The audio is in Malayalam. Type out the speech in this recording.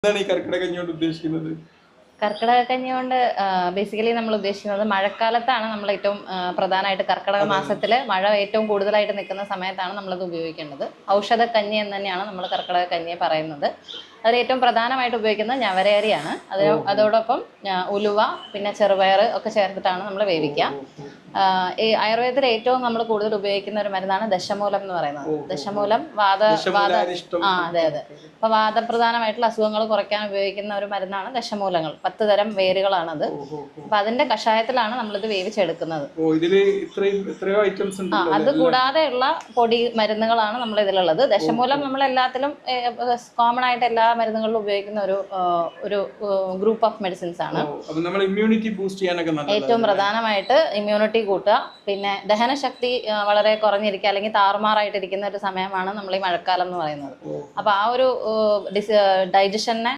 എന്താണ് ഈ കർക്കിടക കഞ്ഞി കൊണ്ട് ഉദ്ദേശിക്കുന്നത്? കർക്കിടക കഞ്ഞി കൊണ്ട് ബേസിക്കലി നമ്മൾ ഉദ്ദേശിക്കുന്നത് മഴക്കാലത്താണ് നമ്മൾ ഏറ്റവും പ്രധാനമായിട്ട് കർക്കിടക മാസത്തിൽ മഴ ഏറ്റവും കൂടുതലായിട്ട് നിൽക്കുന്ന സമയത്താണ് നമ്മളത് ഉപയോഗിക്കേണ്ടത്. ഔഷധ കഞ്ഞി എന്ന് തന്നെയാണ് നമ്മൾ കർക്കിടക കഞ്ഞിയെ പറയുന്നത്. അതിൽ ഏറ്റവും പ്രധാനമായിട്ട് ഉപയോഗിക്കുന്നത് ഞവരയരിയാണ്. അതോടൊപ്പം ഉലുവ പിന്നെ ചെറുപയർ ഒക്കെ ചേർത്തിട്ടാണ് നമ്മൾ വേവിക്കുക. ഈ ആയുർവേദത്തിൽ ഏറ്റവും നമ്മൾ കൂടുതൽ ഉപയോഗിക്കുന്ന ഒരു മരുന്നാണ് ദശമൂലം എന്ന് പറയുന്നത്. ദശമൂലം വാദ അതെ അതെ. അപ്പോൾ വാദപ്രധാനമായിട്ടുള്ള അസുഖങ്ങൾ കുറയ്ക്കാൻ ഉപയോഗിക്കുന്ന ഒരു മരുന്നാണ് ദശമൂലങ്ങൾ. 10 തരം വേരുകളാണത്. അപ്പൊ അതിന്റെ കഷായത്തിലാണ് നമ്മളിത് വേവിച്ചെടുക്കുന്നത്. അത് കൂടാതെയുള്ള പൊടി മരുന്നുകളാണ് നമ്മൾ ഇതിലുള്ളത്. ദശമൂലം നമ്മൾ എല്ലാത്തിലും കോമൺ ആയിട്ട് എല്ലാ മരുന്നുകളിലും ഉപയോഗിക്കുന്ന ഒരു ഗ്രൂപ്പ് ഓഫ് മെഡിസിൻസ് ആണ്. ഏറ്റവും പ്രധാനമായിട്ട് ഇമ്മ്യൂണിറ്റി കൂട്ടുക, പിന്നെ ദഹനശക്തി വളരെ കുറഞ്ഞിരിക്കുക അല്ലെങ്കിൽ താറുമാറായിട്ടിരിക്കുന്ന ഒരു സമയമാണ് നമ്മൾ ഈ മഴക്കാലം എന്ന് പറയുന്നത്. അപ്പൊ ആ ഒരു ഡൈജഷനെ